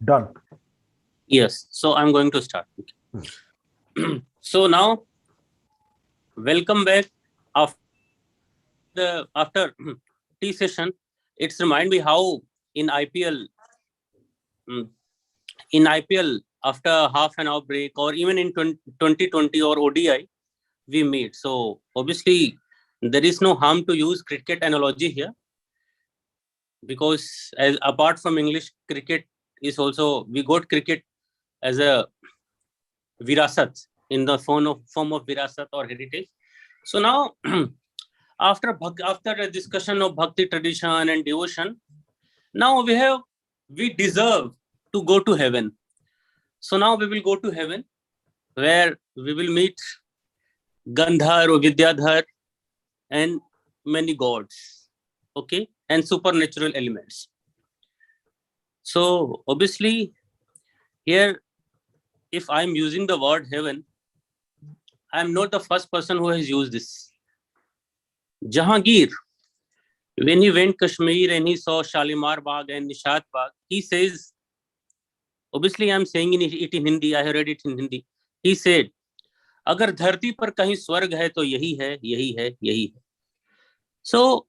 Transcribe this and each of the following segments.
Done. Yes. So I'm going to start. So now, welcome back after tea session. It's remind me how in IPL after half an hour break, or even in 2020 or ODI, we meet. So obviously there is no harm to use cricket analogy here, because as apart from English, cricket is also, we got cricket as a virasat, in the form of virasat or heritage. So now after a discussion of bhakti tradition and devotion, now we deserve to go to heaven. So now we will go to heaven, where we will meet Gandhar or Vidyadhar and many gods, okay, and supernatural elements. So obviously here, if I'm using the word heaven, I'm not the first person who has used this. Jahangir, when he went Kashmir and he saw Shalimar Bagh and Nishat Bagh, he says, obviously I'm saying it in Hindi, I have read it in Hindi. He said, अगर धरती पर कहीं स्वर्ग है तो यही है, यही है, यही है. So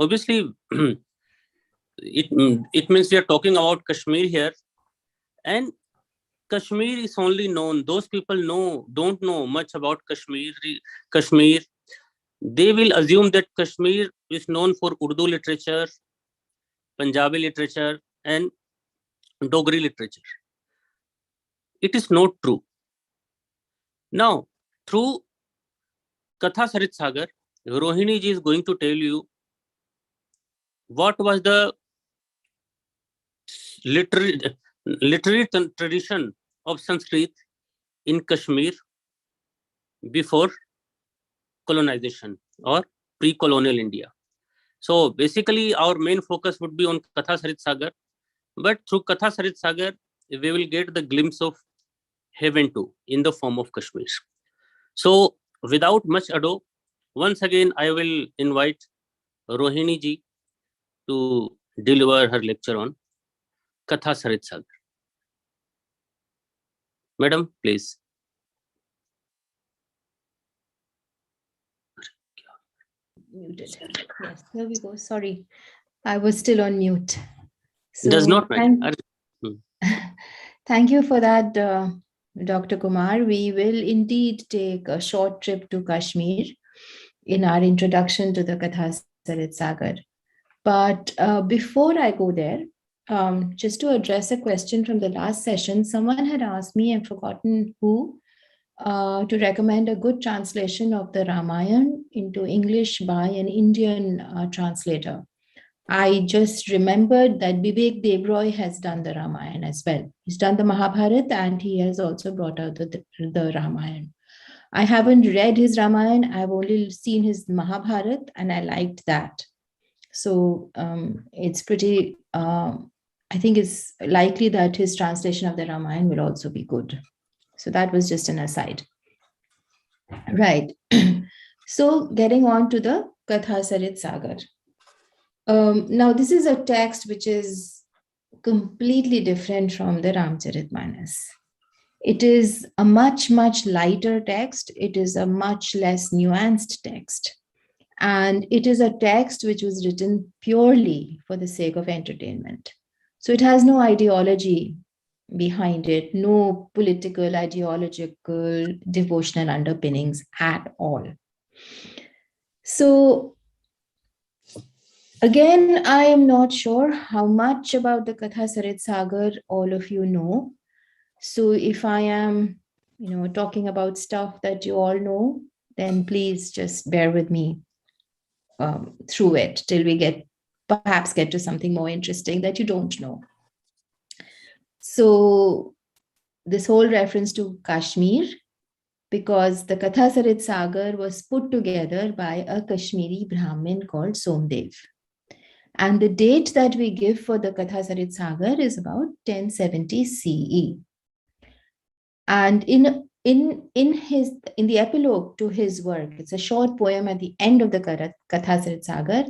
obviously it means we are talking about Kashmir here, and Kashmir is only known, those people don't know much about Kashmir. They will assume that Kashmir is known for Urdu literature, Punjabi literature, and Dogri literature. It is not true. Now, through Katha Sarit Sagar, Rohini ji is going to tell you what was the literary tradition of Sanskrit in Kashmir before colonization or pre-colonial India. So basically our main focus would be on Katha Sarit Sagar, but through Katha Sarit Sagar, we will get the glimpse of heaven too in the form of Kashmir. So without much ado, once again, I will invite Rohini ji to deliver her lecture on Katha Sarit Sagar. Madam, please. Muted. Yes, there we go. Sorry, I was still on mute. So Does not matter. Thank you for that, Dr. Kumar. We will indeed take a short trip to Kashmir in our introduction to the Katha Sarit Sagar. But before I go there, just to address a question from the last session, someone had asked me, I've forgotten who, to recommend a good translation of the Ramayana into English by an Indian translator. I just remembered that Vivek Devroy has done the Ramayana as well. He's done the Mahabharata and he has also brought out the Ramayana. I haven't read his Ramayana, I've only seen his Mahabharata and I liked that. So it's pretty, I think it's likely that his translation of the Ramayana will also be good. So that was just an aside. Right. So getting on to the Katha Sarit Sagar. Now this is a text which is completely different from the Ramcharitmanas. It is a much, much lighter text. It is a much less nuanced text. And it is a text which was written purely for the sake of entertainment. So it has no ideology behind it, no political, ideological, devotional underpinnings at all. So again, I am not sure how much about the Katha Sarit Sagar all of you know. So if I am, talking about stuff that you all know, then please just bear with me through it till we perhaps get to something more interesting that you don't know. So this whole reference to Kashmir, because the Katha Sarit Sagar was put together by a Kashmiri Brahmin called Somdev. And the date that we give for the Katha Sarit Sagar is about 1070 CE. And in the epilogue to his work, it's a short poem at the end of the Katha Sarit Sagar,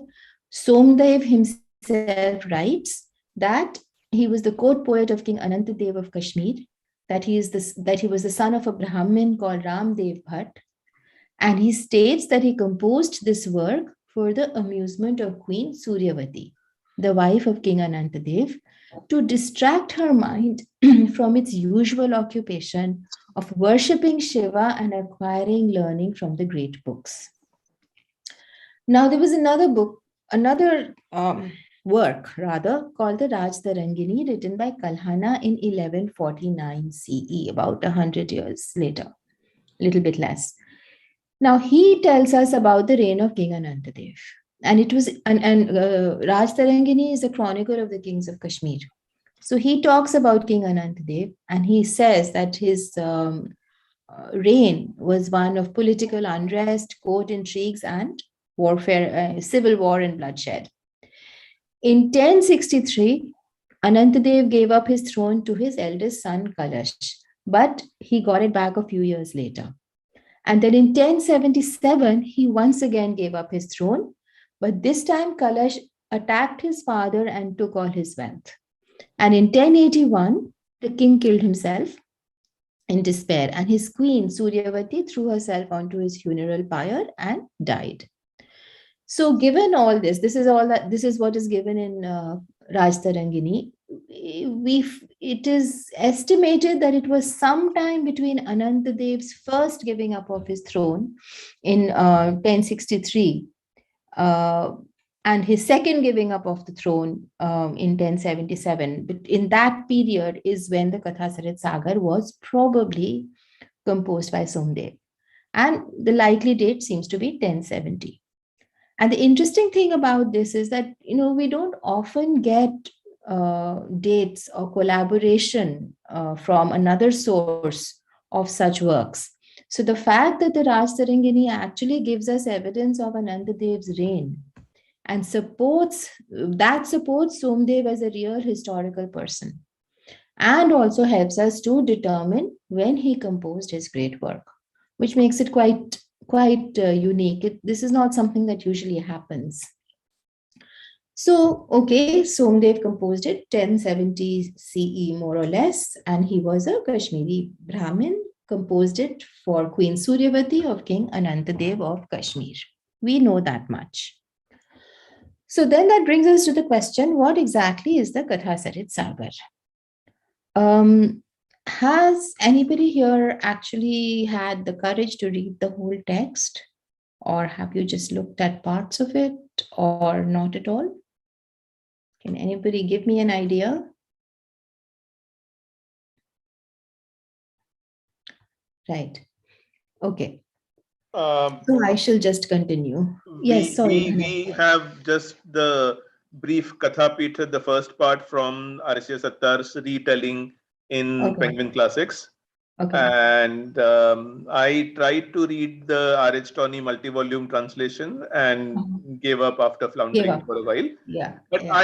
Somdev himself writes that he was the court poet of King Anantadev of Kashmir, that he was the son of a Brahmin called Ramdev Bhatt. And he states that he composed this work for the amusement of Queen Suryavati, the wife of King Anantadev, to distract her mind from its usual occupation of worshipping Shiva and acquiring learning from the great books. Now, there was another work rather, called the Raj Tarangini, written by Kalhana in 1149 CE, about 100 years later, a little bit less. Now, he tells us about the reign of King Anantadev. And Raj Tarangini is a chronicle of the kings of Kashmir. So he talks about King Anantadev, and he says that his reign was one of political unrest, court intrigues, and warfare, civil war and bloodshed. In 1063, Anantadev gave up his throne to his eldest son Kalash, but he got it back a few years later. And then in 1077, he once again gave up his throne, but this time Kalash attacked his father and took all his wealth. And in 1081, the king killed himself in despair, and his queen Suryavati threw herself onto his funeral pyre and died. So given all this, this is what is given in Raj Tarangini. It is estimated that it was sometime between Anantadev's first giving up of his throne in 1063 and his second giving up of the throne in 1077. But in that period is when the Katha Sarit Sagar was probably composed by Somdev. And the likely date seems to be 1070. And the interesting thing about this is that, we don't often get dates or collaboration from another source of such works. So the fact that the Raj Tarangini actually gives us evidence of Anantadev's reign and supports Somdev as a real historical person, and also helps us to determine when he composed his great work, which makes it quite unique. This is not something that usually happens. So, okay, Somdev composed it 1070 CE more or less, and he was a Kashmiri Brahmin, composed it for Queen Suryavati of King Anantadev of Kashmir. We know that much. So then that brings us to the question, what exactly is the Katha Sarit Sagar? Has anybody here actually had the courage to read the whole text? Or have you just looked at parts of it or not at all? Can anybody give me an idea? Right. Okay. So I shall just continue. Yes, sorry. We have just the brief Katha Pita, the first part from R.S. Sattar's retelling in Penguin Classics. Okay. And I tried to read the R.H. Tawney multi-volume translation and gave up after floundering for a while. Yeah. But yeah.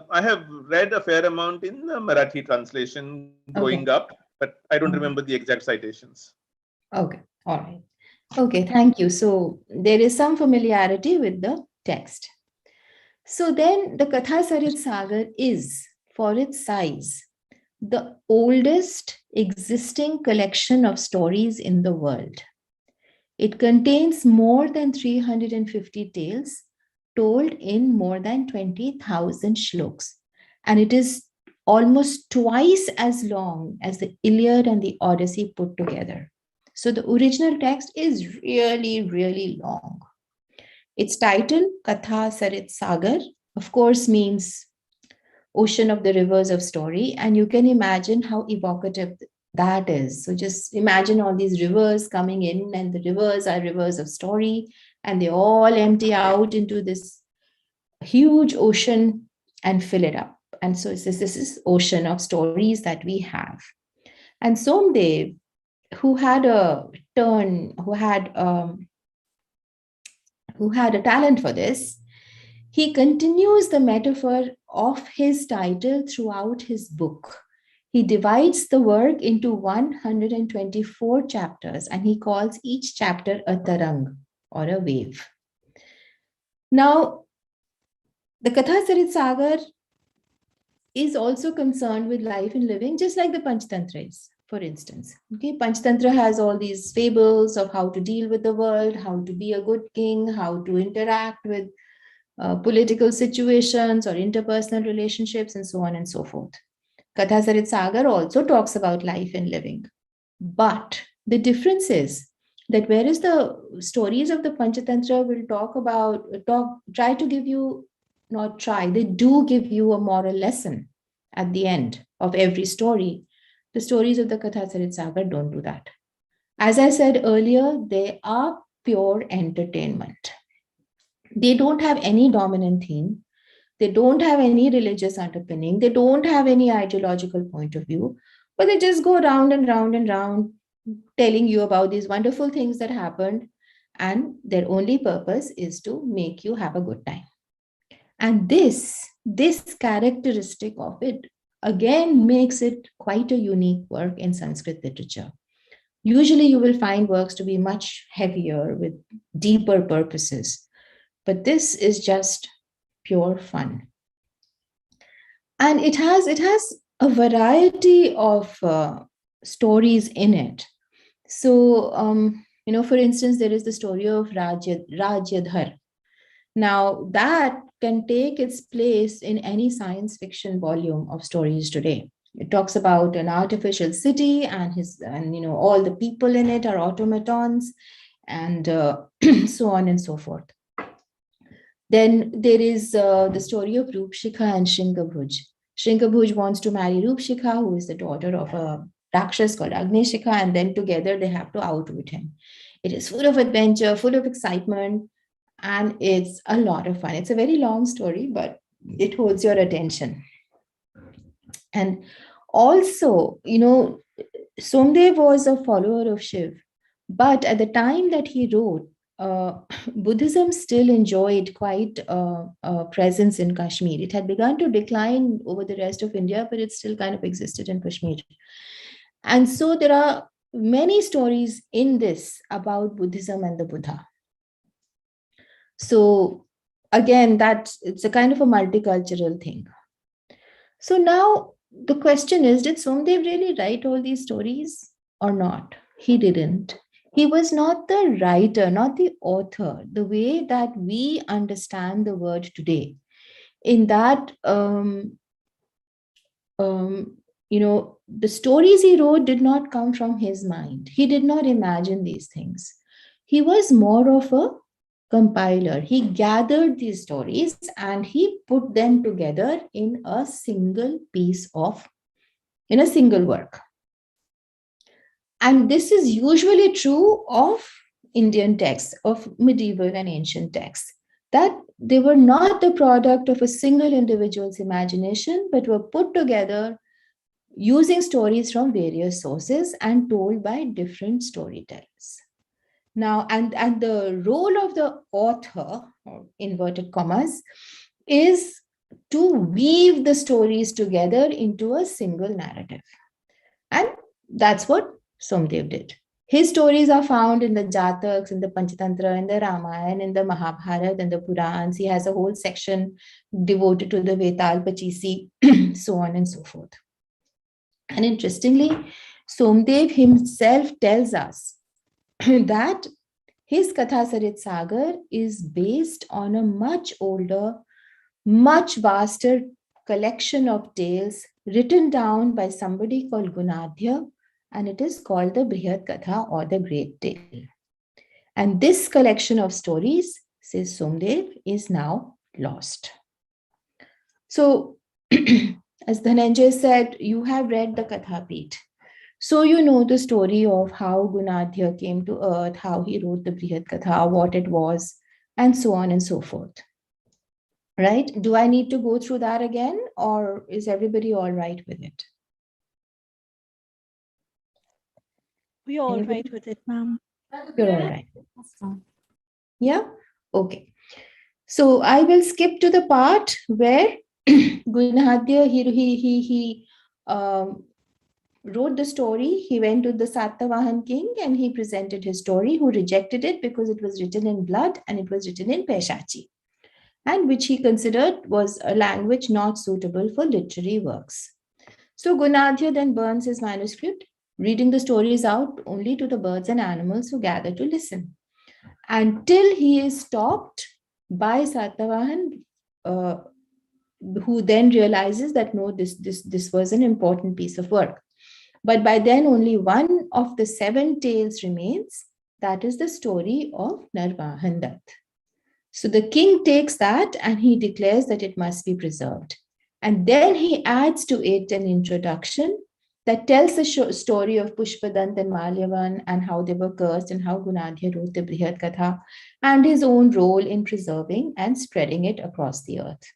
I have read a fair amount in the Marathi translation growing up, but I don't remember the exact citations. Okay. All right. Okay. Thank you. So there is some familiarity with the text. So then the Katha Sarit Sagar is, for its size, the oldest existing collection of stories in the world. It contains more than 350 tales told in more than 20,000 shloks. And it is almost twice as long as the Iliad and the Odyssey put together. So the original text is really, really long. Its title, Katha Sarit Sagar, of course means ocean of the rivers of story, and you can imagine how evocative that is. So just imagine all these rivers coming in, and the rivers are rivers of story, and they all empty out into this huge ocean and fill it up. And so this is ocean of stories that we have. And Somdev, who had a talent for this, he continues the metaphor of his title throughout his book. He divides the work into 124 chapters, and he calls each chapter a tarang, or a wave. Now, the Katha Sarit Sagar is also concerned with life and living, just like the Panchtantra is, for instance. Okay, Panchtantra has all these fables of how to deal with the world, how to be a good king, how to interact with political situations or interpersonal relationships, and so on and so forth. Katha Sarit Sagar also talks about life and living. But the difference is that whereas the stories of the Panchatantra will try to give you, not try, they do give you a moral lesson at the end of every story. The stories of the Katha Sarit Sagar don't do that. As I said earlier, they are pure entertainment. They don't have any dominant theme. They don't have any religious underpinning. They don't have any ideological point of view, but they just go round and round and round telling you about these wonderful things that happened. And their only purpose is to make you have a good time. And this characteristic of it again makes it quite a unique work in Sanskrit literature. Usually you will find works to be much heavier with deeper purposes, but this is just pure fun. And it has a variety of stories in it. So, for instance, there is the story of Rajyadhar. Now, that can take its place in any science fiction volume of stories today. It talks about an artificial city and all the people in it are automatons and so on and so forth. Then there is the story of Rupshikha and Shringabhuj. Shringabhuj wants to marry Rupshikha, who is the daughter of a Rakshas called Agnishika, and then together they have to outwit him. It is full of adventure, full of excitement, and it's a lot of fun. It's a very long story, but it holds your attention. And also, Somdev was a follower of Shiv, but at the time that he wrote, Buddhism still enjoyed quite a presence in Kashmir. It had begun to decline over the rest of India, but it still kind of existed in Kashmir. And so there are many stories in this about Buddhism and the Buddha. So again, it's a kind of a multicultural thing. So now the question is, did Somdev really write all these stories or not? He didn't. He was not the writer, not the author, the way that we understand the word today. In that, the stories he wrote did not come from his mind. He did not imagine these things. He was more of a compiler. He gathered these stories and he put them together in a single work. And this is usually true of Indian texts, of medieval and ancient texts, that they were not the product of a single individual's imagination, but were put together using stories from various sources and told by different storytellers. Now, and the role of the author, or inverted commas, is to weave the stories together into a single narrative. And that's what Somdev did. His stories are found in the Jataks, in the Panchatantra, in the Ramayana, in the Mahabharata, and the Purans. He has a whole section devoted to the Vetal Pachisi, so on and so forth. And interestingly, Somdev himself tells us that his Katha Sarit Sagar is based on a much older, much vaster collection of tales written down by somebody called Gunadhya, and it is called the Brihat Katha, or the Great Tale. And this collection of stories, says Somdev, is now lost. So, as Dhananjay said, you have read the Katha Peeth. So you know the story of how Gunadhya came to earth, how he wrote the Brihat Katha, what it was, and so on and so forth. Right? Do I need to go through that again, or is everybody all right with it? We're all right with it, ma'am. You're all right. Yeah? Okay. So I will skip to the part where Gunadhya, he wrote the story. He went to the Satavahan king and he presented his story, who rejected it because it was written in blood and it was written in Peshachi. and which he considered was a language not suitable for literary works. So Gunadhya then burns his manuscript, reading the stories out only to the birds and animals who gather to listen, until he is stopped by Satavahan, who then realizes that no, this was an important piece of work. But by then only one of the 7 tales remains, that is the story of Narvahan Dutt. So the king takes that and he declares that it must be preserved. And then he adds to it an introduction that tells the story of Pushpadant and Malyavan and how they were cursed and how Gunadhya wrote the Brihad Katha and his own role in preserving and spreading it across the earth.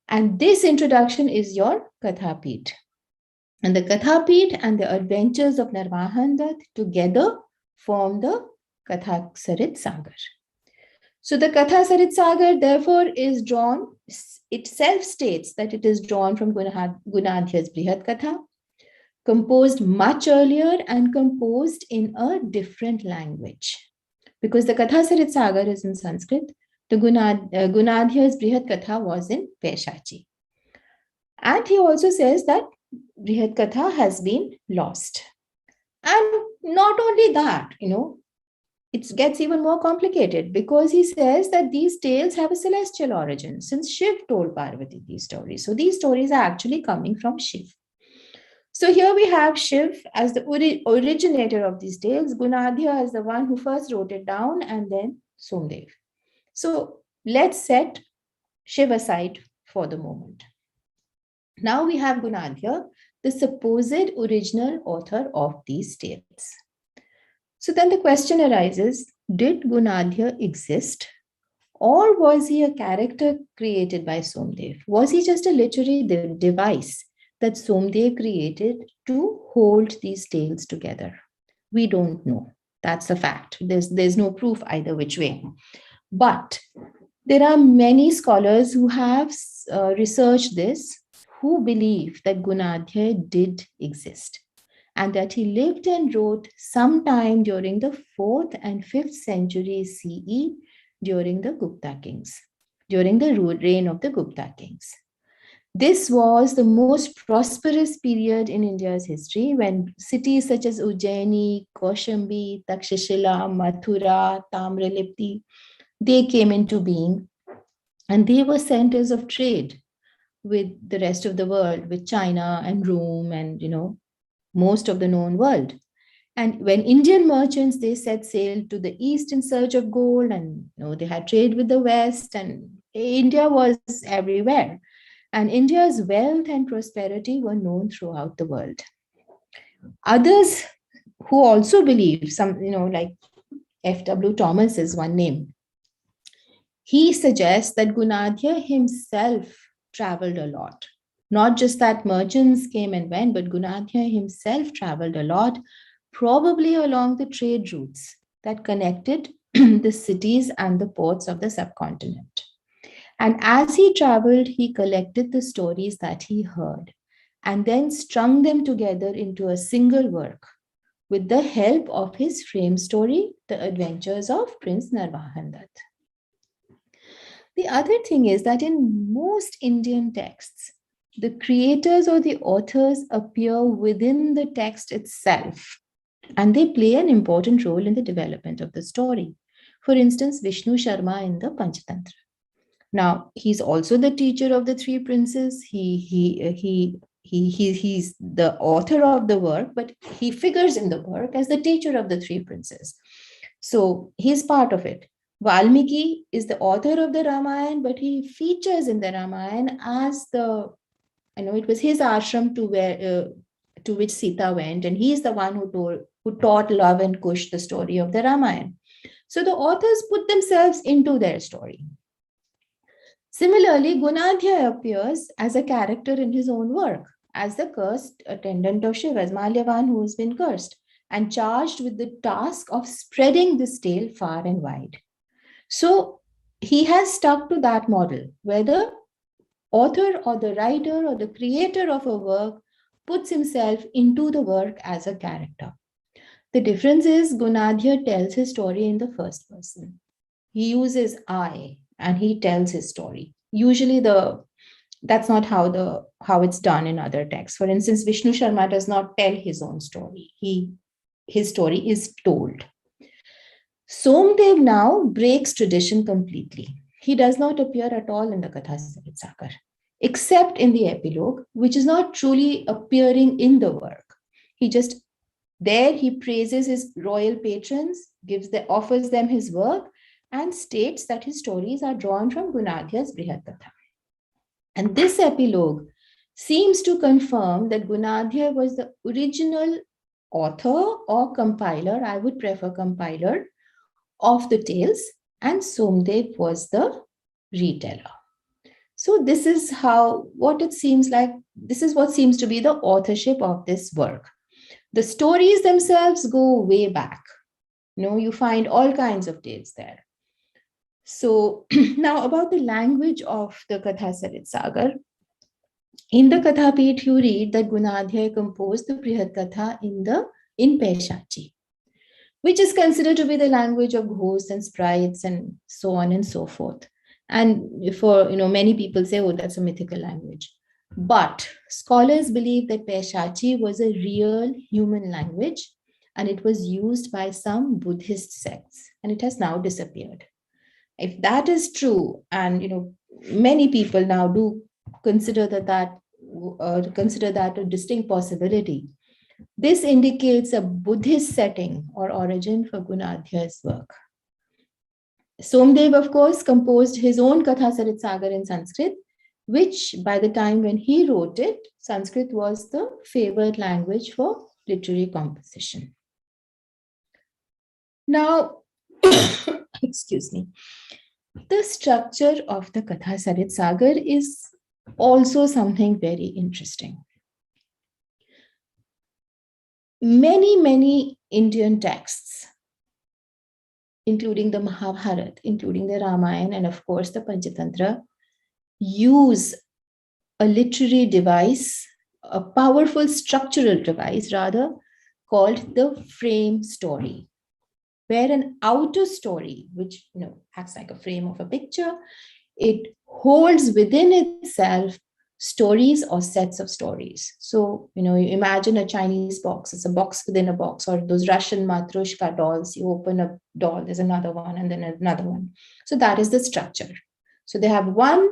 And this introduction is your Kathapeeth. And the Kathapeeth and the adventures of Narvahan Dutt together form the Kathasarit Sagar. So the Kathasarit Sagar therefore is drawn, itself states that it is drawn from Gunadhya's Brihad Katha, composed much earlier and composed in a different language. Because the Kathasarit Sagar is in Sanskrit, the Gunadhya's Brihad Katha was in Paishachi. And he also says that Brihad Katha has been lost. And not only that, it gets even more complicated because he says that these tales have a celestial origin since Shiv told Parvati these stories. So these stories are actually coming from Shiv. So here we have Shiv as the originator of these tales, Gunadhya as the one who first wrote it down, and then Somdev. So let's set Shiv aside for the moment. Now we have Gunadhya, the supposed original author of these tales. So then the question arises, did Gunadhya exist? Or was he a character created by Somdev? Was he just a literary device that Somdev created to hold these tales together? We don't know. That's a fact. There's no proof either which way. But there are many scholars who have researched this, who believe that Gunadhya did exist and that he lived and wrote sometime during the 4th and 5th century CE during the Gupta kings, during the reign of the Gupta kings. This was the most prosperous period in India's history when cities such as Ujjaini, Kaushambi, Takshashila, Mathura, Tamralipti, they came into being, and they were centers of trade with the rest of the world, with China and Rome and, most of the known world. And when Indian merchants, they set sail to the east in search of gold, and they had trade with the west, and India was everywhere. And India's wealth and prosperity were known throughout the world. Others who also believe, some, like F.W. Thomas is one name. He suggests that Gunadhya himself traveled a lot. Not just that merchants came and went, but Gunadhya himself traveled a lot, probably along the trade routes that connected the cities and the ports of the subcontinent. And as he traveled, he collected the stories that he heard and then strung them together into a single work with the help of his frame story, The Adventures of Prince Narvahan Dutt. The other thing is that in most Indian texts, the creators or the authors appear within the text itself, and they play an important role in the development of the story. For instance, Vishnu Sharma in the Panchatantra. Now, he's also the teacher of the 3 princes. He's the author of the work, but he figures in the work as the teacher of the 3 princes. So he's part of it. Valmiki is the author of the Ramayana, but he features in the Ramayana as it was his ashram to which Sita went, and he's the one who taught Love and Kush the story of the Ramayana. So the authors put themselves into their story. Similarly, Gunadhya appears as a character in his own work, as the cursed attendant of Shiva, as Malyavan who has been cursed, and charged with the task of spreading this tale far and wide. So he has stuck to that model, where the author or the writer or the creator of a work puts himself into the work as a character. The difference is Gunadhya tells his story in the first person. He uses I and he tells his story. Usually that's not how it's done in other texts. For instance, Vishnu Sharma does not tell his own story. His story is told. Somdev now breaks tradition completely. He does not appear at all in the Katha Sarit Sagar, except in the epilogue, which is not truly appearing in the work. He praises his royal patrons, offers them his work, and states that his stories are drawn from Gunadhya's Brihad Katha. And this epilogue seems to confirm that Gunadhya was the original author or compiler, I would prefer compiler, of the tales, and Somdev was the reteller. So this is what seems to be the authorship of this work. The stories themselves go way back. You find all kinds of tales there. So now about the language of the Katha Sarit Sagar. In the Kathapit, you read that Gunadhya composed the Brihad Katha in Paishachi, which is considered to be the language of ghosts and sprites and so on and so forth. And for many people say, oh, that's a mythical language. But scholars believe that Paishachi was a real human language, and it was used by some Buddhist sects, and it has now disappeared. If that is true, and many people now do consider that a distinct possibility, this indicates a Buddhist setting or origin for Gunadhya's work. Somdev, of course, composed his own Katha Sarit Sagar in Sanskrit, which by the time when he wrote it, Sanskrit was the favored language for literary composition. Now, excuse me, the structure of the Katha Sarit Sagar is also something very interesting. Many Indian texts, including the Mahabharata, including the Ramayana, and of course the Panchatantra, use a literary device, a powerful structural device rather, called the frame story, where an outer story, which acts like a frame of a picture, it holds within itself stories or sets of stories. So, you imagine a Chinese box. It's a box within a box, or those Russian Matryoshka dolls. You open a doll, there's another one, and then another one. So that is the structure. So they have one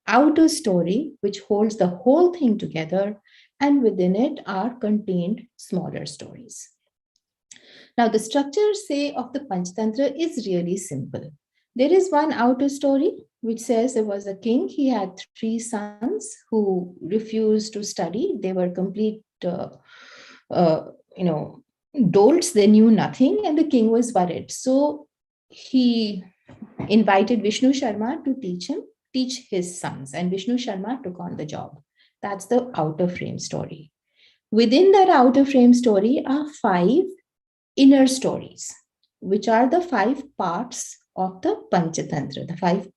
outer story which holds the whole thing together, and within it are contained smaller stories. Now, the structure, say, of the Panchatantra is really simple. There is one outer story which says there was a king. He had 3 sons who refused to study. They were complete, dolts. They knew nothing, and the king was worried. So he invited Vishnu Sharma to teach his sons, and Vishnu Sharma took on the job. That's the outer frame story. Within that outer frame story are 5 inner stories, which are the 5 parts of the Panchatantra, the 5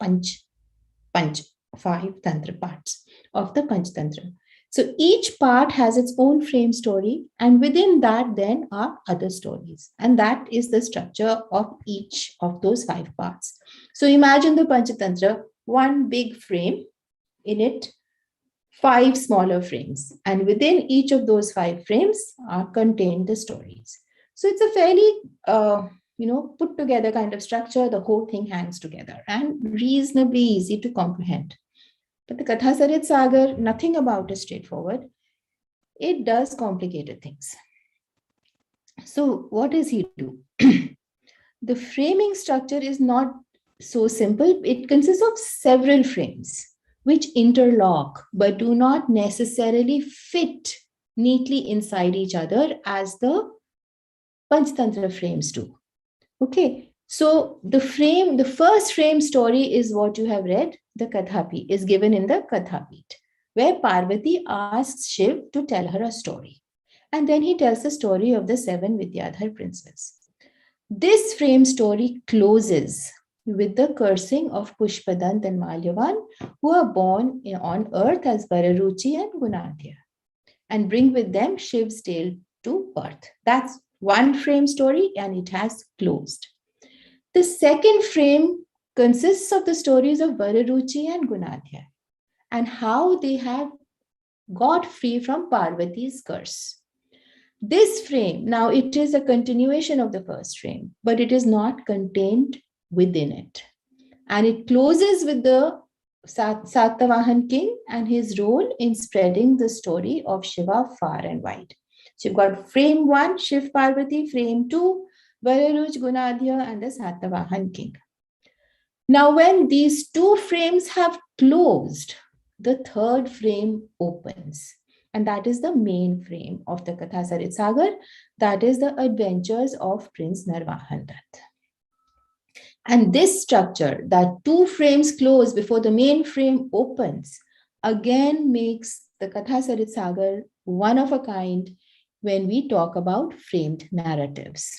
Tantra parts of the Panchatantra. So each part has its own frame story, and within that then are other stories. And that is the structure of each of those 5 parts. So imagine the Panchatantra, one big frame, in it 5 smaller frames, and within each of those 5 frames are contained the stories. So it's a fairly put together kind of structure. The whole thing hangs together and reasonably easy to comprehend. But the Katha Sarit Sagar, nothing about it straightforward. It does complicated things. So what does he do? The framing structure is not so simple. It consists of several frames which interlock but do not necessarily fit neatly inside each other as the Panchatantra frames do. Okay, so the first frame story is what you have read, the Kathapi, is given in the Kathapit, where Parvati asks Shiv to tell her a story. And then he tells the story of the 7 Vidyadhar princes. This frame story closes with the cursing of Pushpadant and Malyavan, who are born on earth as Vararuchi and Gunadhya, and bring with them Shiv's tale to birth. That's one frame story, and it has closed. The second frame consists of the stories of Vararuchi and Gunadhya and how they have got free from Parvati's curse. This frame, now it is a continuation of the first frame, but it is not contained within it. And it closes with the Satavahan king and his role in spreading the story of Shiva far and wide. So you've got frame 1, Shiv Parvati, frame 2, Vararuch, Gunadhya, and the Satavahan king. Now, when these two frames have closed, the third frame opens. And that is the main frame of the Katha Sarit Sagar. That is the adventures of Prince Narvahan Dutt. And this structure, that two frames close before the main frame opens, again makes the Katha Sarit Sagar one of a kind when we talk about framed narratives.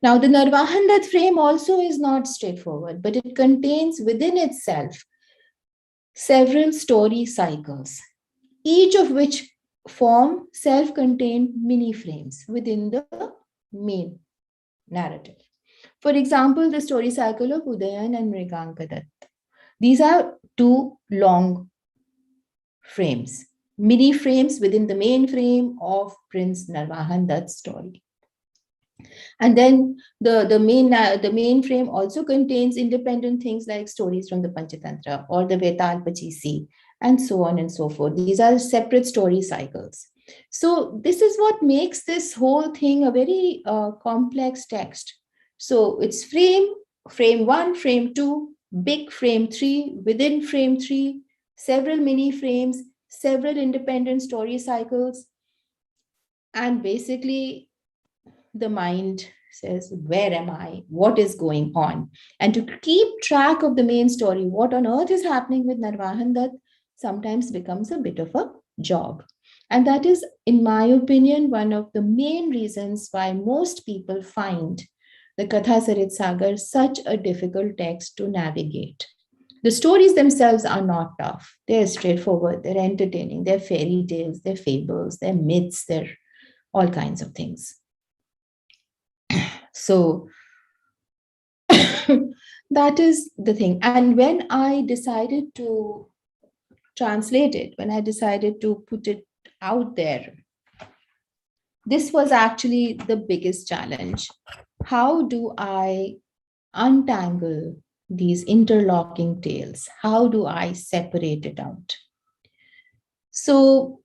Now, the Narvahan Dutt frame also is not straightforward, but it contains within itself several story cycles, each of which form self-contained mini frames within the main narrative. For example, the story cycle of Udayan and Mriganka Dutt. These are two long frames, mini frames within the main frame of Prince Narvahan Dutt's story. And then the main frame also contains independent things like stories from the Panchatantra or the Vetal Pachisi, and so on and so forth. These are separate story cycles. So this is what makes this whole thing a very complex text. So it's frame 1, frame 2, big frame 3, within frame 3, several mini frames, several independent story cycles. And basically, the mind says, where am I? What is going on? And to keep track of the main story, what on earth is happening with Narvahan Dutt, sometimes becomes a bit of a job. And that is, in my opinion, one of the main reasons why most people find the Katha Sarit Sagar such a difficult text to navigate. The stories themselves are not tough. They're straightforward, they're entertaining, they're fairy tales, they're fables, they're myths, they're all kinds of things. So that is the thing. And when I decided to translate it, when I decided to put it out there, this was actually the biggest challenge. How do I untangle these interlocking tales? How do I separate it out? So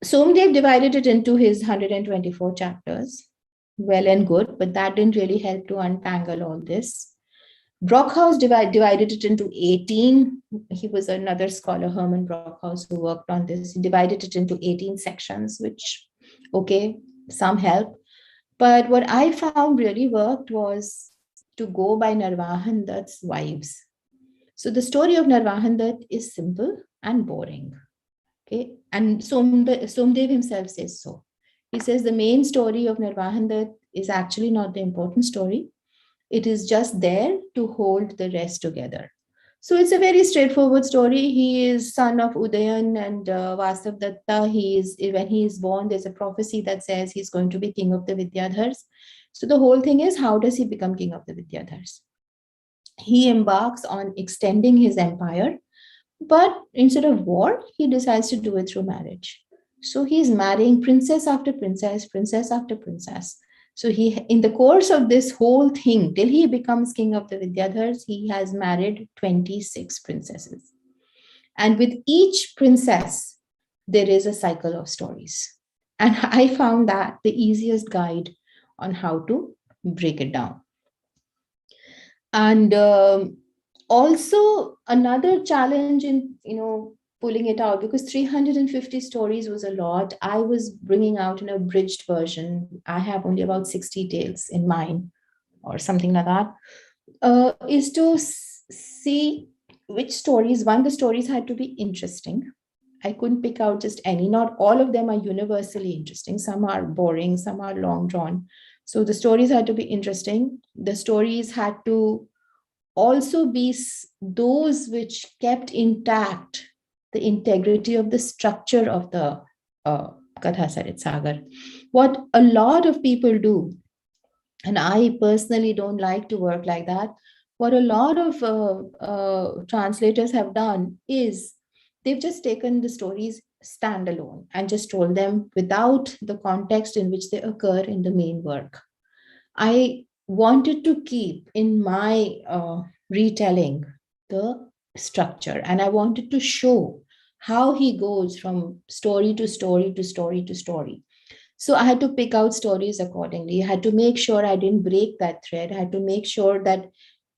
Somdev divided it into his 124 chapters. Well and good, but that didn't really help to untangle all this. Brockhaus divided it into 18. He was another scholar, Hermann Brockhaus, who worked on this. He divided it into 18 sections, which, okay, some help. But what I found really worked was to go by Narvahan Dutt's wives. So the story of Narvahan Dutt is simple and boring. Okay, and Somdev himself says so. He says the main story of Narvahan Dutt is actually not the important story. It is just there to hold the rest together. So it's a very straightforward story. He is son of Udayan and Vasav Datta. When he is born, there's a prophecy that says he's going to be king of the Vidyadhars. So the whole thing is, how does he become king of the Vidyadhars? He embarks on extending his empire, but instead of war, he decides to do it through marriage. So he's marrying princess after princess, princess after princess. So in the course of this whole thing, till he becomes king of the Vidyadhars, he has married 26 princesses. And with each princess, there is a cycle of stories. And I found that the easiest guide on how to break it down. And also another challenge in, pulling it out, because 350 stories was a lot. I was bringing out in a bridged version. I have only about 60 tales in mine or something like that, is to see which stories, the stories had to be interesting. I couldn't pick out just any. Not all of them are universally interesting. Some are boring, some are long drawn. So the stories had to be interesting. The stories had to also be those which kept intact the integrity of the structure of the Katha Sarit Sagar. What a lot of people do, and I personally don't like to work like that, What a lot of translators have done is they've just taken the stories standalone and just told them without the context in which they occur in the main work. I wanted to keep in my retelling the structure, and I wanted to show how he goes from story to story to story to story. So I had to pick out stories accordingly. I had to make sure I didn't break that thread. I had to make sure that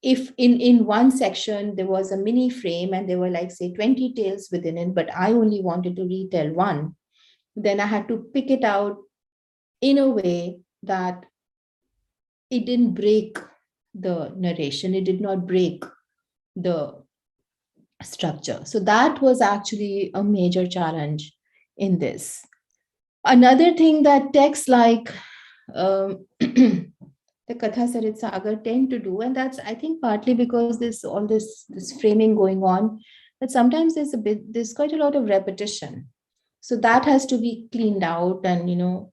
if in one section there was a mini frame and there were like say 20 tales within it, but I only wanted to retell one, then I had to pick it out in a way that it didn't break the narration, it did not break the structure. So that was actually a major challenge in this. Another thing that texts like the Katha Sarit Sagar tend to do, and that's I think partly because this framing going on, that sometimes there's quite a lot of repetition. So that has to be cleaned out, and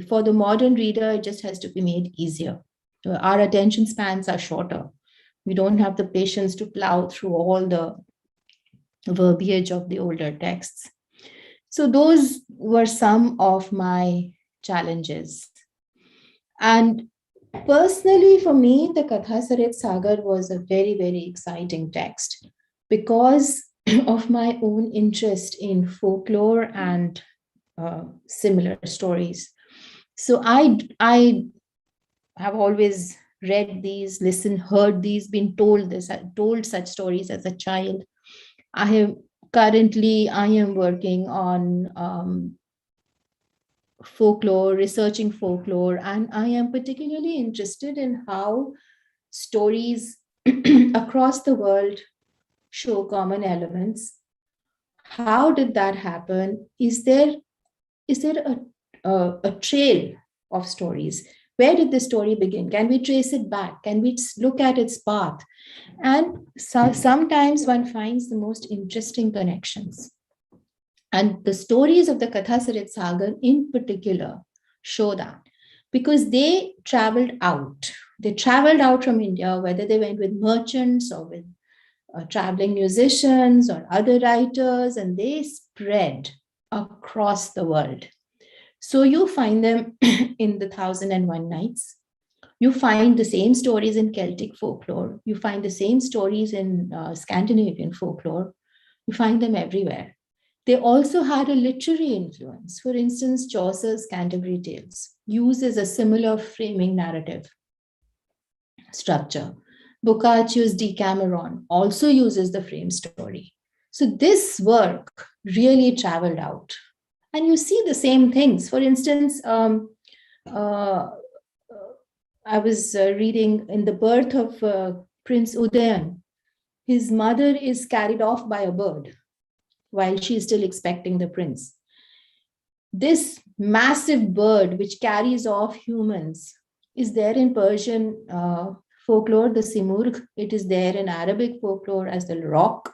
for the modern reader, it just has to be made easier. Our attention spans are shorter. We don't have the patience to plow through all the verbiage of the older texts. So those were some of my challenges. And personally, for me, the Katha Sarit Sagar was a very, very exciting text because of my own interest in folklore and similar stories. So I have always read these, listened, heard these, been told such stories as a child. I am working on folklore, researching folklore, and I am particularly interested in how stories across the world show common elements. How did that happen? Is there a trail of stories? Where did the story begin? Can we trace it back? Can we look at its path? And so, sometimes one finds the most interesting connections. And the stories of the Katha Sarit Sagar in particular show that, because they traveled out. They traveled out from India, whether they went with merchants or with traveling musicians or other writers, and they spread across the world. So you find them in the 1001 Nights. You find the same stories in Celtic folklore. You find the same stories in Scandinavian folklore. You find them everywhere. They also had a literary influence. For instance, Chaucer's Canterbury Tales uses a similar framing narrative structure. Boccaccio's Decameron also uses the frame story. So this work really traveled out. And you see the same things. For instance, I was reading in The Birth of Prince Udayan. His mother is carried off by a bird while she is still expecting the prince. This massive bird, which carries off humans, is there in Persian folklore, the Simurgh. It is there in Arabic folklore as the roc.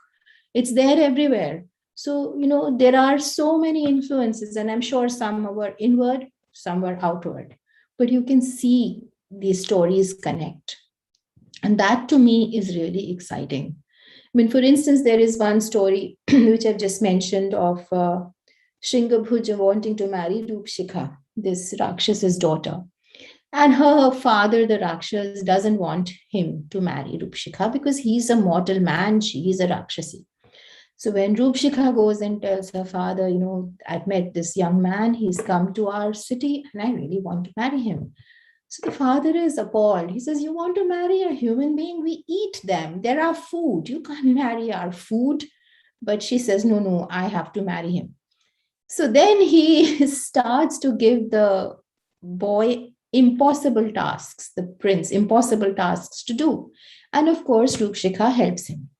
It's there everywhere. So, there are so many influences, and I'm sure some were inward, some were outward, but you can see these stories connect. And that to me is really exciting. I mean, for instance, there is one story which I've just mentioned of Shringabhuja wanting to marry Rupshikha, this Rakshas's daughter. And her father, the Rakshas, doesn't want him to marry Rupshikha because he's a mortal man, she is a Rakshasi. So when Rupshikha goes and tells her father, I've met this young man, he's come to our city and I really want to marry him. So the father is appalled. He says, you want to marry a human being? We eat them. They're our food. You can't marry our food. But she says, no, I have to marry him. So then he starts to give the boy impossible tasks, the prince, impossible tasks to do. And of course, Rupshikha helps him.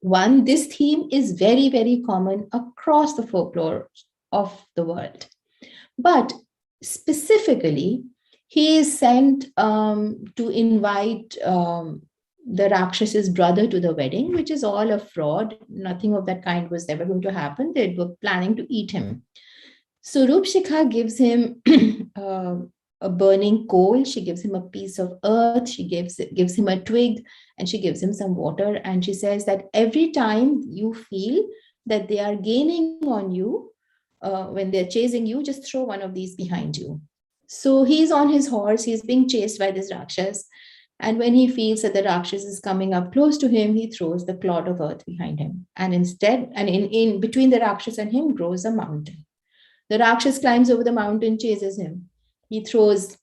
One, this theme is very, very common across the folklore of the world. But specifically, he is sent to invite the Rakshas's brother to the wedding, which is all a fraud. Nothing of that kind was ever going to happen. They were planning to eat him. So Rupshikha gives him a burning coal, she gives him a piece of earth, she gives him a twig, and she gives him some water. And she says that every time you feel that they are gaining on you, when they're chasing you, just throw one of these behind you. So he's on his horse, he's being chased by this Rakshas. And when he feels that the Rakshas is coming up close to him, he throws the clod of earth behind him. And instead, and in between the Rakshas and him grows a mountain. The Rakshas climbs over the mountain, chases him. He throws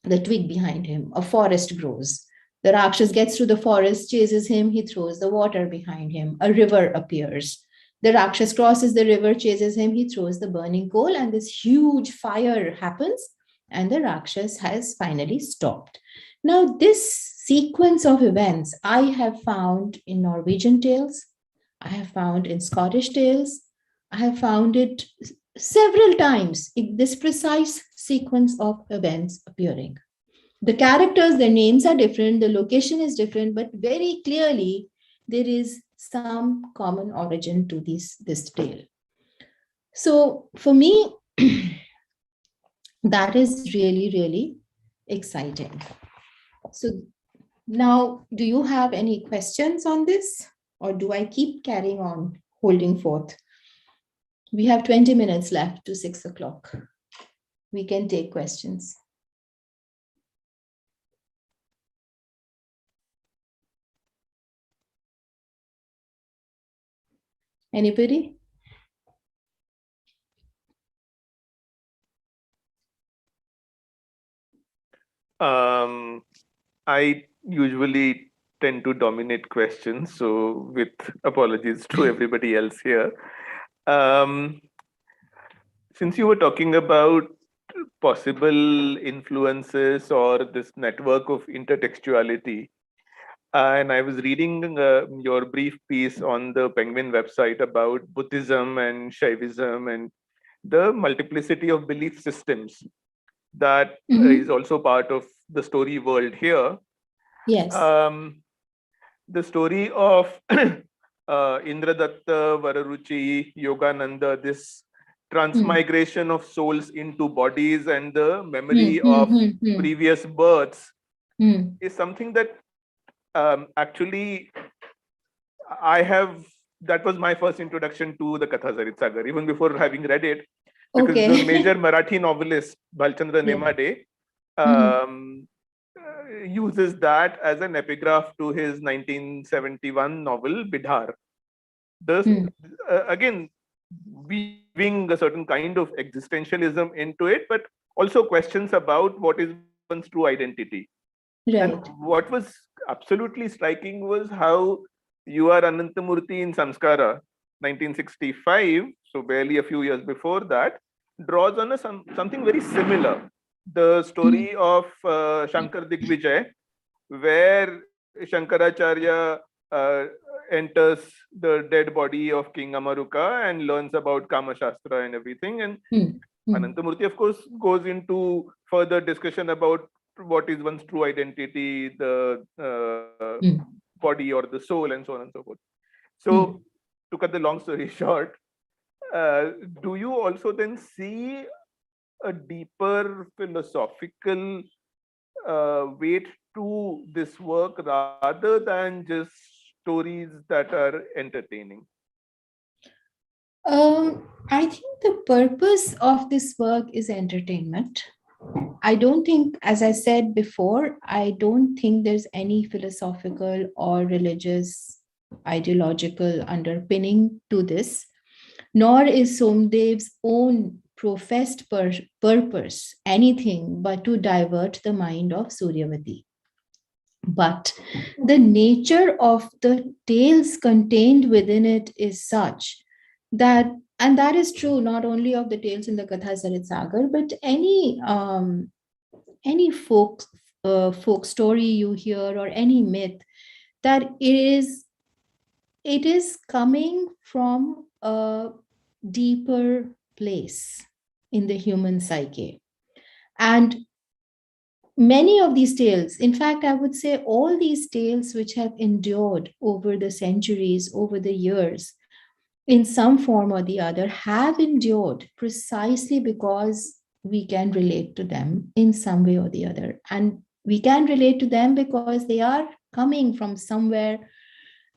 the twig behind him. A forest grows. The Rakshas gets through the forest, chases him. He throws the water behind him. A river appears. The Rakshas crosses the river, chases him. He throws the burning coal, and this huge fire happens, and the Rakshas has finally stopped. Now, this sequence of events I have found in Norwegian tales, I have found in Scottish tales, I have found it several times, this precise sequence of events appearing. The characters, their names are different, the location is different, but very clearly there is some common origin to this tale. So for me, that is really, really exciting. So now, do you have any questions on this, or do I keep carrying on holding forth? We have 20 minutes left to 6 o'clock. We can take questions. Anybody? I usually tend to dominate questions, so with apologies to everybody else here. Since you were talking about possible influences or this network of intertextuality, and I was reading your brief piece on the Penguin website about Buddhism and Shaivism and the multiplicity of belief systems that is also part of the story world here. Yes. The story of Indradatta, Vararuchi, Yogananda, this transmigration of souls into bodies and the memory of previous births is something that actually that was my first introduction to the Katha Sarit Sagar, even before having read it, because the major Marathi novelist, Bhalchandra Nemade, uses that as an epigraph to his 1971 novel Bidhar. Again, weaving a certain kind of existentialism into it, but also questions about what is one's true identity. Right. And what was absolutely striking was how you are Anantamurthy in Samskara, 1965, so barely a few years before that, draws on something very similar. The story of Shankar Digvijay, where Shankaracharya enters the dead body of King Amaruka and learns about Kama Shastra and everything. And Anantamurthy, of course, goes into further discussion about what is one's true identity, the body or the soul, and so on and so forth. So, to cut the long story short, do you also then see a deeper philosophical weight to this work rather than just stories that are entertaining? I think the purpose of this work is entertainment. I don't think, as I said before, I don't think there's any philosophical or religious ideological underpinning to this, nor is Somdev's own professed purpose anything but to divert the mind of Suryavati. But the nature of the tales contained within it is such that, and that is true not only of the tales in the Katha Sarit Sagar, but any folk story you hear or any myth, that it is coming from a deeper place in the human psyche. And many of these tales, in fact, I would say all these tales which have endured over the centuries, over the years, in some form or the other, have endured precisely because we can relate to them in some way or the other. And we can relate to them because they are coming from somewhere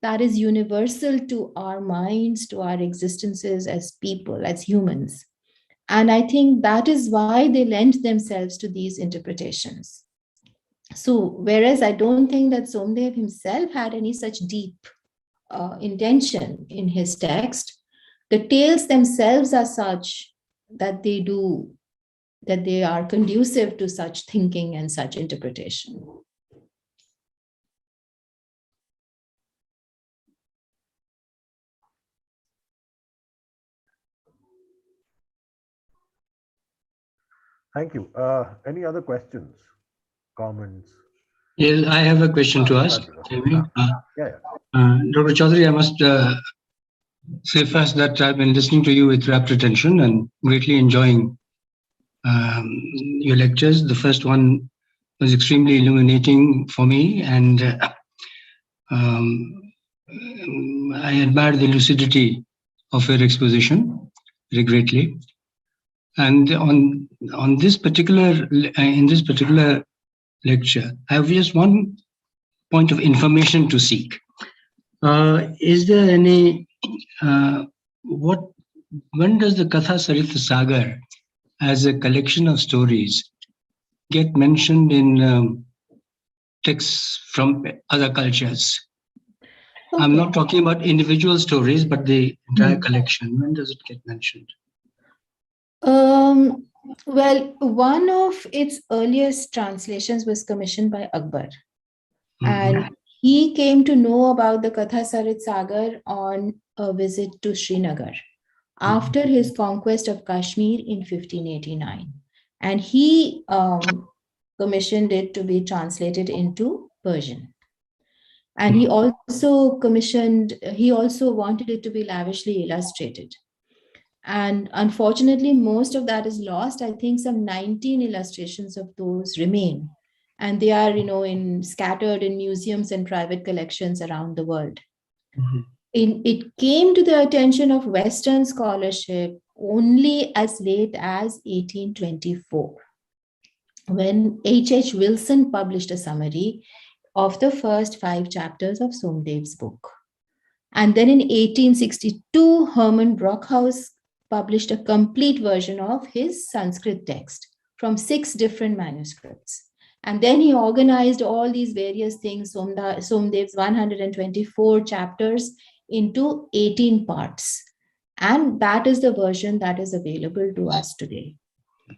that is universal to our minds, to our existences as people, as humans. And I think that is why they lend themselves to these interpretations. So, whereas I don't think that Somdev himself had any such deep intention in his text, the tales themselves are such that they are conducive to such thinking and such interpretation. Thank you. Any other questions, comments? Yes, I have a question to ask. Dr. Chowdhury, I must say first that I've been listening to you with rapt attention and greatly enjoying your lectures. The first one was extremely illuminating for me, and I admire the lucidity of your exposition very greatly. And on this particular in this particular lecture, I have just one point of information to seek. Is there any when does the Katha Sarith Sagar as a collection of stories get mentioned in texts from other cultures? Okay. I'm not talking about individual stories, but the entire collection. When does it get mentioned? Well, one of its earliest translations was commissioned by Akbar. And he came to know about the Katha Sarit Sagar on a visit to Srinagar after his conquest of Kashmir in 1589. And he commissioned it to be translated into Persian. And he also wanted it to be lavishly illustrated. And unfortunately, most of that is lost. I think some 19 illustrations of those remain. And they are, scattered in museums and private collections around the world. It came to the attention of Western scholarship only as late as 1824, when H.H. Wilson published a summary of the first 5 chapters of Somdev's book. And then in 1862, Hermann Brockhaus published a complete version of his Sanskrit text from 6 different manuscripts. And then he organized all these various things, Somdev's 124 chapters, into 18 parts. And that is the version that is available to us today.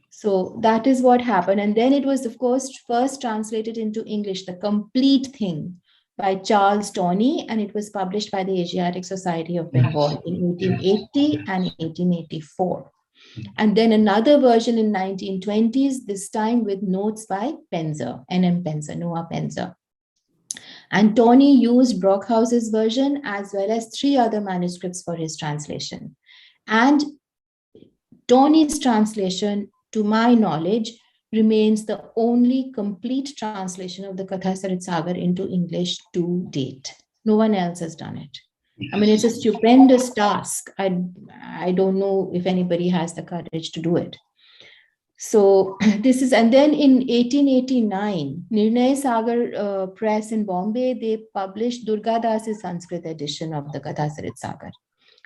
So that is what happened. And then it was, of course, first translated into English, the complete thing, by Charles Tawney, and it was published by the Asiatic Society of Bengal in 1880 and 1884. And then another version in 1920s, this time with notes by Penzer, N.M. Penzer, Noah Penzer. And Tawney used Brockhaus's version as well as 3 other manuscripts for his translation. And Tawney's translation, to my knowledge, remains the only complete translation of the Katha Sarit Sagar into English to date. No one else has done it. I mean, it's a stupendous task. I don't know if anybody has the courage to do it. So this is, and then in 1889, Nirnay Sagar Press in Bombay, they published Durga Das's Sanskrit edition of the Katha Sarit Sagar.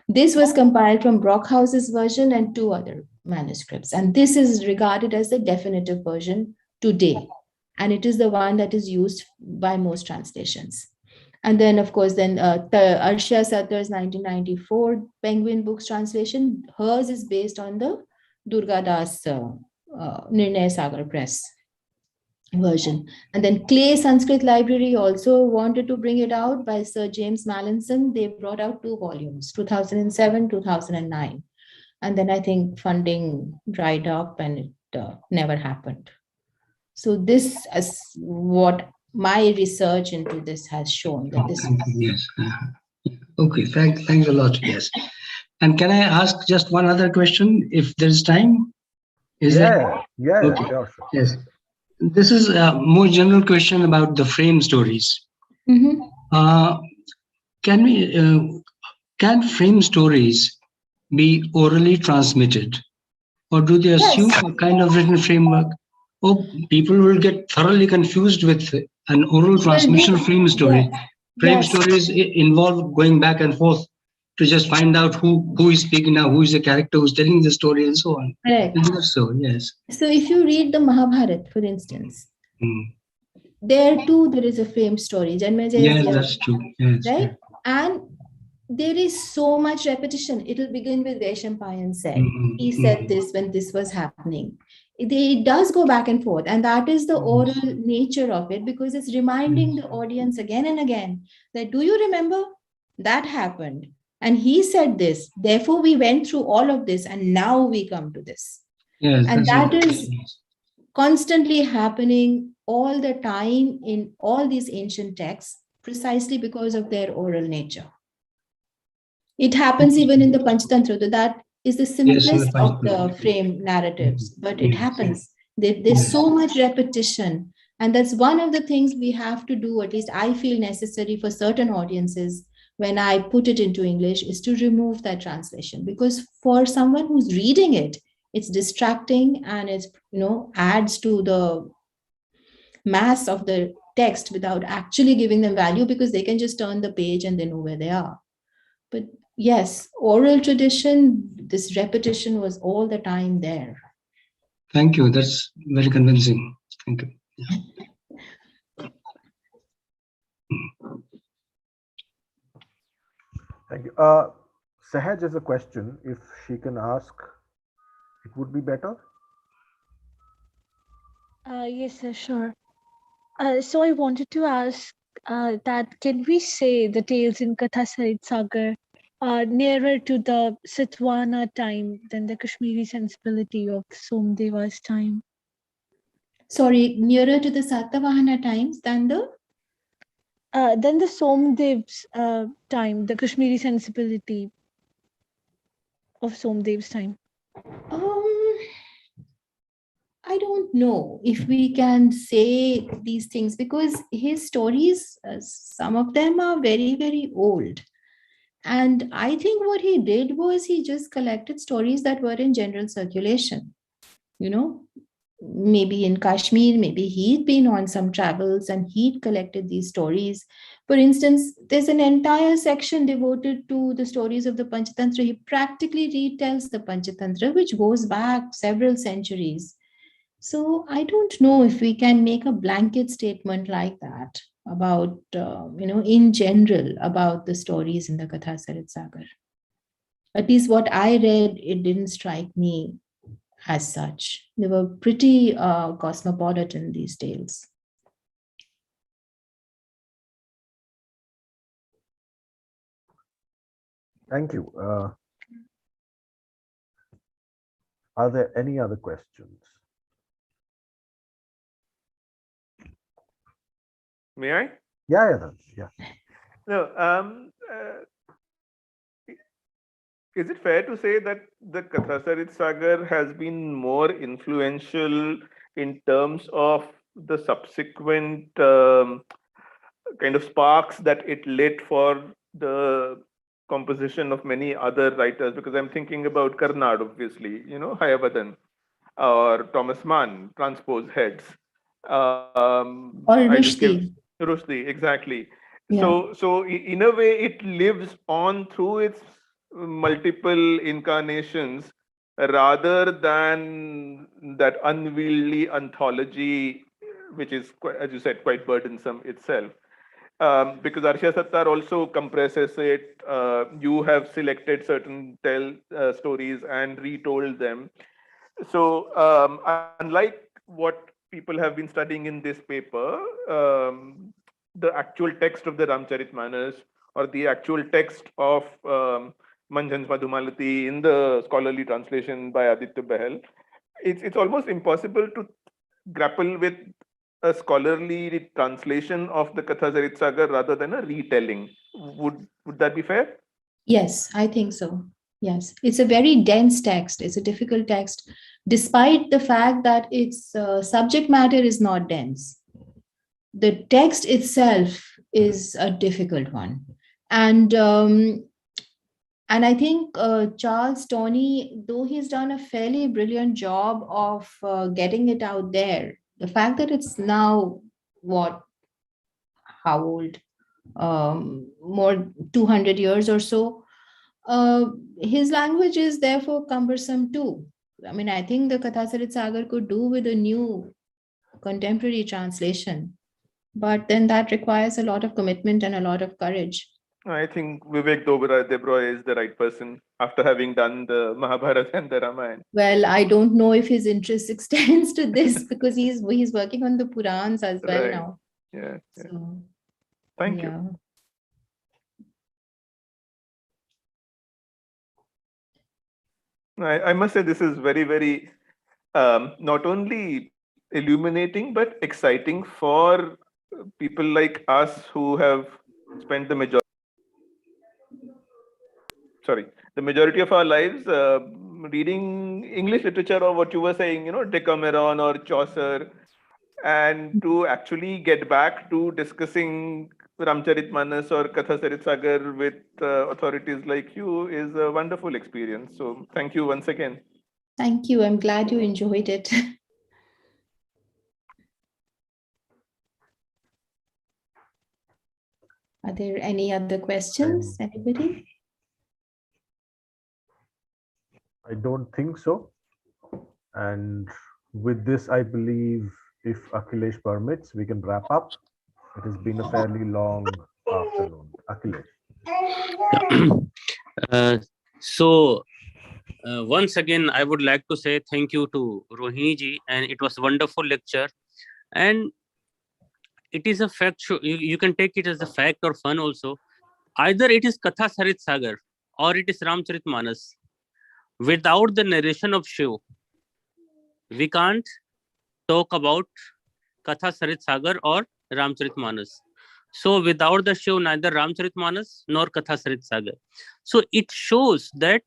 This was compiled from Brockhaus's version and 2 other manuscripts. And this is regarded as the definitive version today. And it is the one that is used by most translations. And then, of course, Arshia Sattar's 1994 Penguin Books translation, hers is based on the Durga Das Nirnay Sagar Press version. And then Clay Sanskrit Library also wanted to bring it out by Sir James Mallinson. They brought out 2 volumes, 2007, 2009. And then I think funding dried up and it never happened. So this is what my research into this has shown. That this yes. Okay, thanks a lot. Yes. And can I ask just one other question, if there's time? Yeah, okay. Sure. Yes. This is a more general question about the frame stories. Can frame stories be orally transmitted or do they assume Yes. a kind of written framework? Oh, people will get thoroughly confused with an oral transmission frame story. Yes. Frame Yes. stories involve going back and forth to just find out who is speaking now, who is the character who's telling the story, and so on. Correct. So, yes. So if you read the Mahabharata, for instance, there too there is a frame story. Yes, that's true. Yes, right? yes. And there is so much repetition. It will begin with Vaishampayan said. He said this when this was happening. It does go back and forth. And that is the oral nature of it, because it's reminding the audience again and again that, do you remember? That happened. And he said this. Therefore, we went through all of this. And now we come to this. Yes, and that is constantly happening all the time in all these ancient texts, precisely because of their oral nature. It happens even in the Panchatantra. That is the simplest of the frame narratives, but it happens. There's so much repetition. And that's one of the things we have to do, at least I feel necessary for certain audiences when I put it into English, is to remove that translation. Because for someone who's reading it, it's distracting and it's, adds to the mass of the text without actually giving them value, because they can just turn the page and they know where they are. But yes, oral tradition, this repetition was all the time there. Thank you. That's very convincing. Thank you. Yeah. Thank you. Sahaj has a question. If she can ask, it would be better. Yes, sir, sure. So I wanted to ask that can we say the tales in Katha Sarit Sagar are nearer to the Satvana time than the Kashmiri sensibility of Somdeva's time? Sorry, nearer to the Satavahana times than the? Than the Somdev's time, the Kashmiri sensibility of Somdev's time. I don't know if we can say these things, because his stories, some of them are very, very old. And I think what he did was he just collected stories that were in general circulation. Maybe in Kashmir, maybe he'd been on some travels and he'd collected these stories. For instance, there's an entire section devoted to the stories of the Panchatantra. He practically retells the Panchatantra, which goes back several centuries. So I don't know if we can make a blanket statement like that about, in general, about the stories in the Katha Sarit Sagar. At least what I read, it didn't strike me as such. They were pretty cosmopolitan, these tales. Thank you. Are there any other questions? May I? Yeah. No. Is it fair to say that the Katha Sarit Sagar has been more influential in terms of the subsequent kind of sparks that it lit for the composition of many other writers? Because I'm thinking about Karnad, obviously, Hayavadan, or Thomas Mann, transpose heads. Or Rushdie. Rushdie, exactly. Yeah. So in a way, it lives on through its multiple incarnations rather than that unwieldy anthology, which is, as you said, quite burdensome itself. Because Arshia Sattar also compresses it. You have selected certain stories and retold them. So unlike what people have been studying in this paper, the actual text of the Ramcharitmanas or the actual text of Manjhan's Madhumalati in the scholarly translation by Aditya Behel, it's almost impossible to grapple with a scholarly translation of the Katha Sarit Sagar rather than a retelling. Would that be fair? Yes, I think so. Yes, it's a very dense text. It's a difficult text, despite the fact that its subject matter is not dense. The text itself is a difficult one. And And I think Charles Toney, though he's done a fairly brilliant job of getting it out there, the fact that it's now, how old? More 200 years or so, his language is therefore cumbersome too. I mean, I think the Kathasarit Sagar could do with a new contemporary translation, but then that requires a lot of commitment and a lot of courage. I think Vivek Debroy is the right person after having done the Mahabharata and the Ramayana. Well, I don't know if his interest extends to this because he's working on the Purans as well Right. now. Yeah. So, Thank you. I must say this is very, very not only illuminating but exciting for people like us who have spent the majority of our lives reading English literature, or what you were saying, Decameron or Chaucer, and to actually get back to discussing Ramcharitmanas or Kathasarit Sagar with authorities like you is a wonderful experience. So thank you once again. Thank you. I'm glad you enjoyed it. Are there any other questions? Anybody? I don't think so. And with this, I believe if Akhilesh permits, we can wrap up. It has been a fairly long afternoon. Akhilesh. Once again, I would like to say thank you to Rohini ji, and it was a wonderful lecture. And it is a fact, you can take it as a fact or fun also. Either it is Kathasarit Sagar or it is Ramcharitmanas. Without the narration of Shiv, we can't talk about Kathasarit Sagar or Ramcharitmanas. So without the Shiv, neither Ramcharitmanas nor Kathasarit Sagar. So it shows that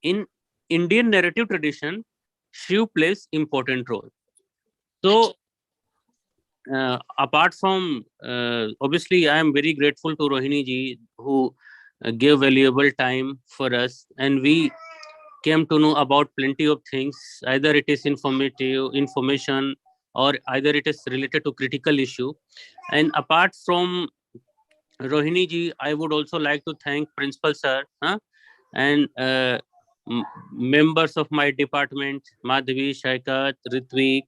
in Indian narrative tradition, Shiv plays important role. So apart from, obviously, I am very grateful to Rohini ji who gave valuable time for us, and we came to know about plenty of things. Either it is information, or either it is related to critical issue. And apart from Rohini ji, I would also like to thank Principal Sir and members of my department, Madhvi, Shaikat, Ritvik,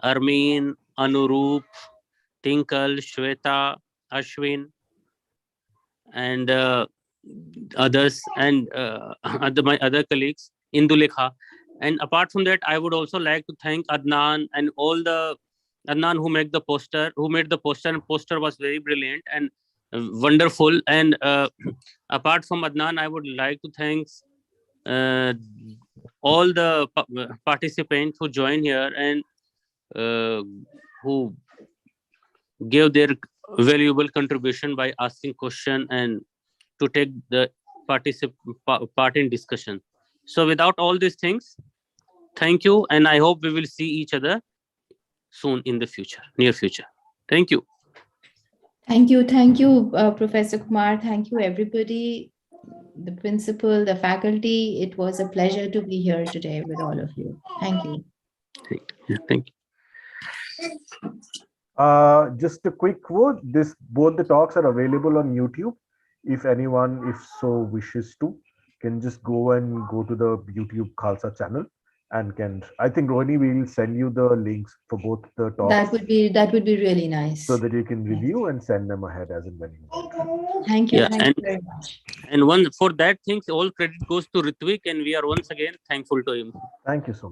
Armin, Anurup, Tinkal, Shweta, Ashwin, and others, and my other colleagues, Indulekha. And apart from that, I would also like to thank Adnan and all the Adnan who made the poster, and poster was very brilliant and wonderful. And apart from Adnan, I would like to thank all the participants who joined here and who gave their valuable contribution by asking question and to take the part in discussion. So without all these things, thank you, and I hope we will see each other soon in the future, near future. Thank you. Thank you, Professor Kumar. Thank you, everybody, the principal, the faculty. It was a pleasure to be here today with all of you. Thank you. Thank you. Just a quick word. Both the talks are available on YouTube. If anyone, if so wishes to, can just go to the YouTube Khalsa channel and can. I think Rohini will send you the links for both the talks. That would be really nice. So that you can review and send them ahead as and when you want. Thank you. Thank you very much. And for that things, all credit goes to Ritvik, and we are once again thankful to him. Thank you so much.